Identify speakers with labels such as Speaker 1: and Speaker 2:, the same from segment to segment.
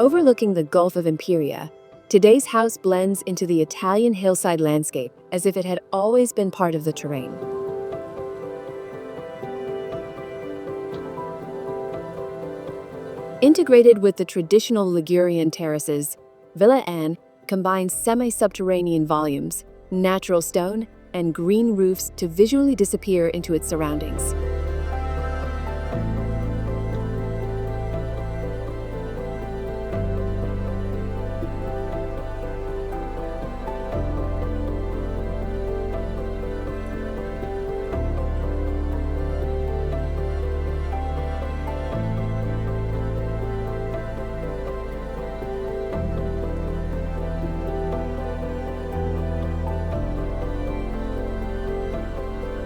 Speaker 1: Overlooking the Gulf of Imperia, today's house blends into the Italian hillside landscape as if it had always been part of the terrain. Integrated with the traditional Ligurian terraces, Villa Anne combines semi-subterranean volumes, natural stone, and green roofs to visually disappear into its surroundings.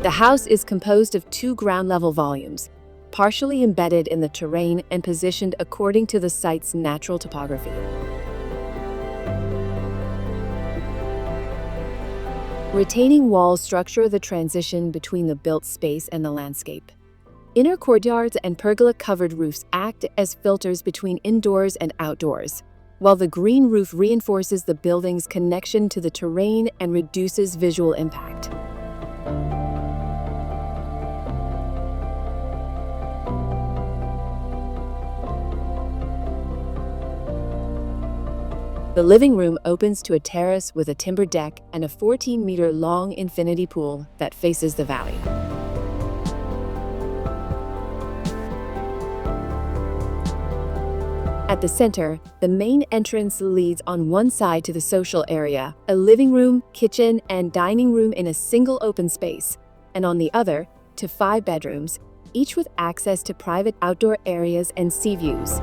Speaker 1: The house is composed of two ground-level volumes, partially embedded in the terrain and positioned according to the site's natural topography. Retaining walls structure the transition between the built space and the landscape. Inner courtyards and pergola-covered roofs act as filters between indoors and outdoors, while the green roof reinforces the building's connection to the terrain and reduces visual impact. The living room opens to a terrace with a timber deck and a 14-meter-long infinity pool that faces the valley. At the center, the main entrance leads on one side to the social area, a living room, kitchen, and dining room in a single open space, and on the other, to 5 bedrooms, each with access to private outdoor areas and sea views.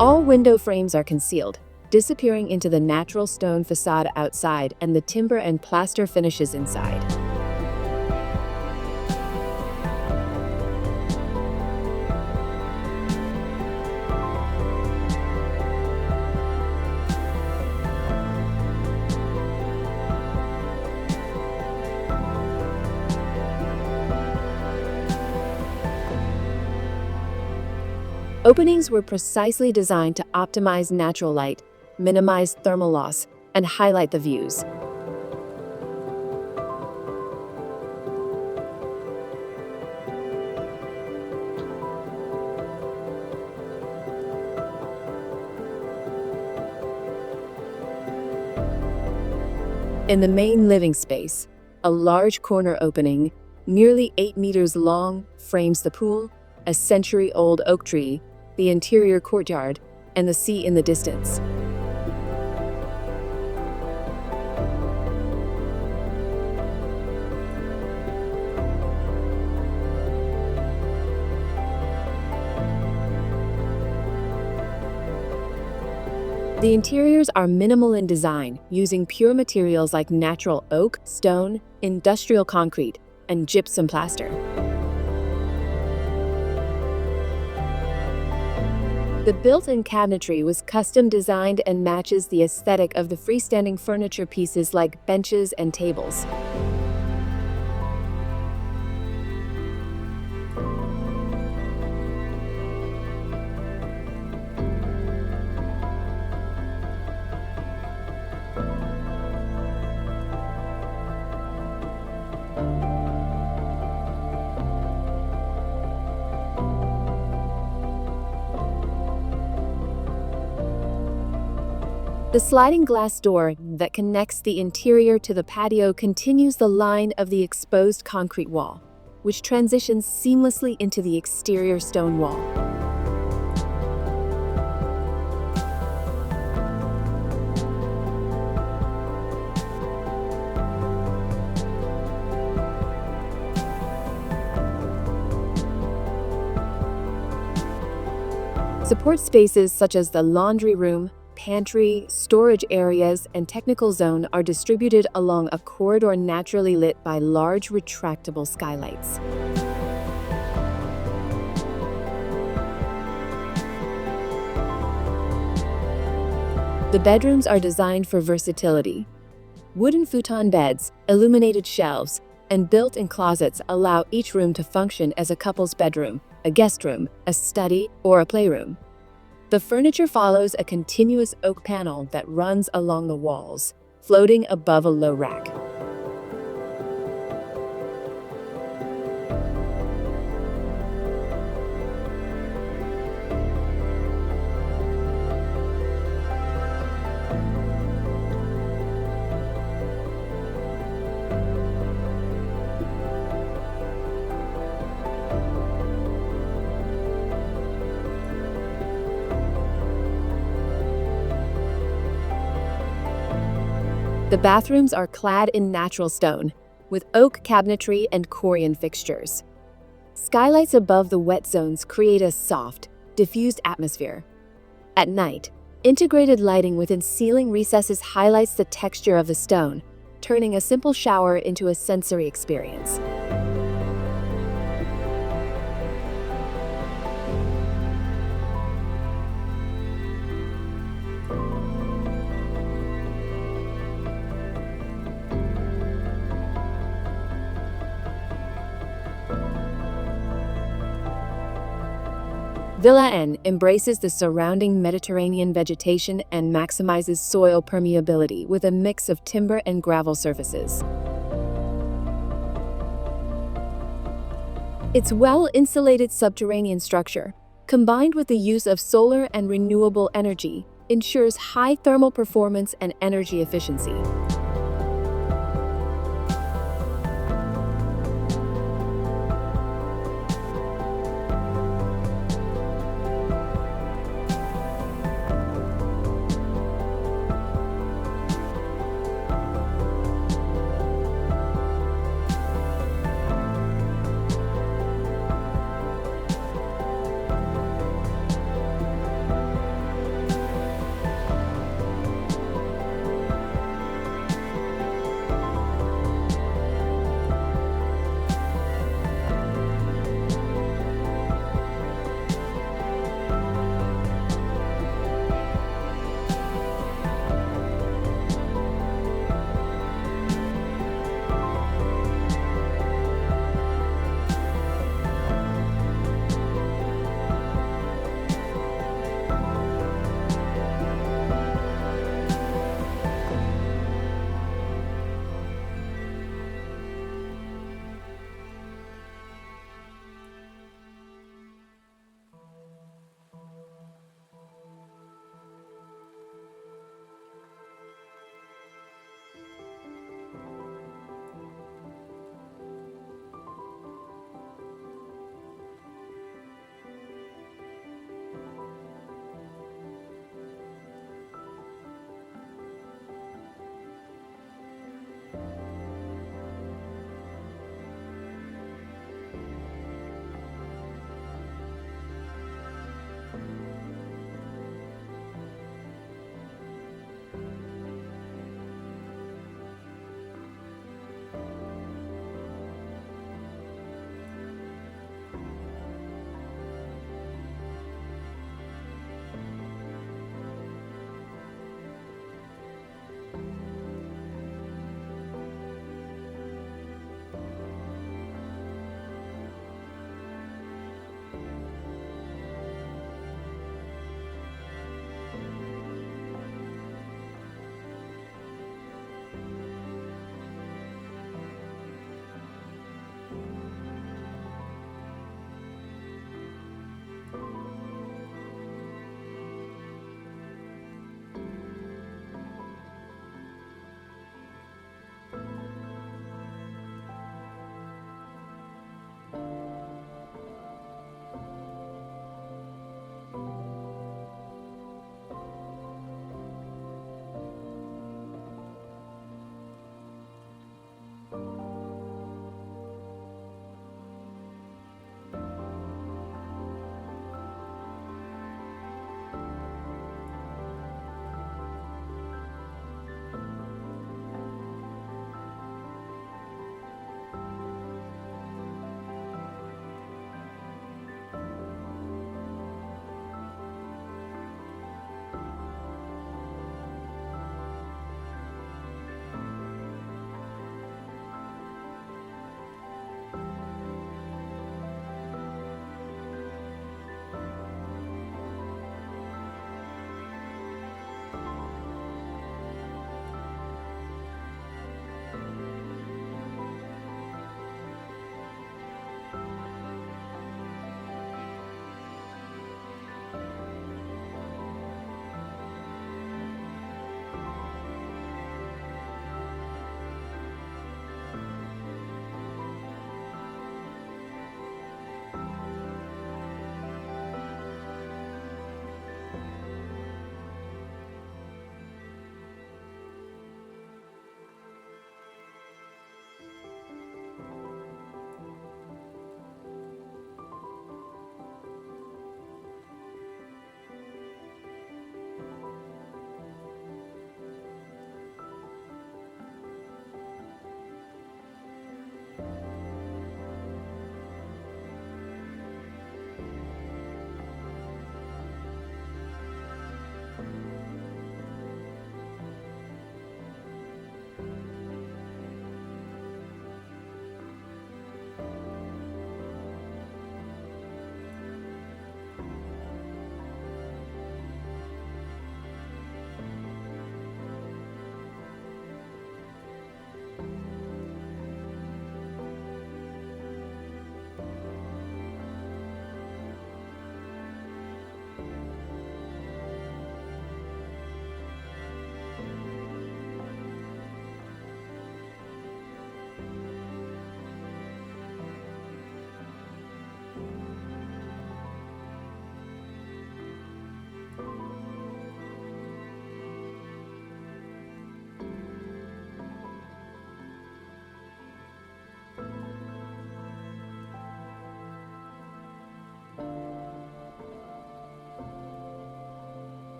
Speaker 1: All window frames are concealed, disappearing into the natural stone facade outside and the timber and plaster finishes inside. Openings were precisely designed to optimize natural light, minimize thermal loss, and highlight the views. In the main living space, a large corner opening, nearly 8 meters long, frames the pool, a century-old oak tree, the interior courtyard, and the sea in the distance. The interiors are minimal in design, using pure materials like natural oak, stone, industrial concrete, and gypsum plaster. The built-in cabinetry was custom designed and matches the aesthetic of the freestanding furniture pieces like benches and tables. The sliding glass door that connects the interior to the patio continues the line of the exposed concrete wall, which transitions seamlessly into the exterior stone wall. Support spaces such as the laundry room, pantry, storage areas, and technical zone are distributed along a corridor naturally lit by large retractable skylights. The bedrooms are designed for versatility. Wooden futon beds, illuminated shelves, and built-in closets allow each room to function as a couple's bedroom, a guest room, a study, or a playroom. The furniture follows a continuous oak panel that runs along the walls, floating above a low rack. The bathrooms are clad in natural stone, with oak cabinetry and Korean fixtures. Skylights above the wet zones create a soft, diffused atmosphere. At night, integrated lighting within ceiling recesses highlights the texture of the stone, turning a simple shower into a sensory experience. Villa N embraces the surrounding Mediterranean vegetation and maximizes soil permeability with a mix of timber and gravel surfaces. Its well-insulated subterranean structure, combined with the use of solar and renewable energy, ensures high thermal performance and energy efficiency.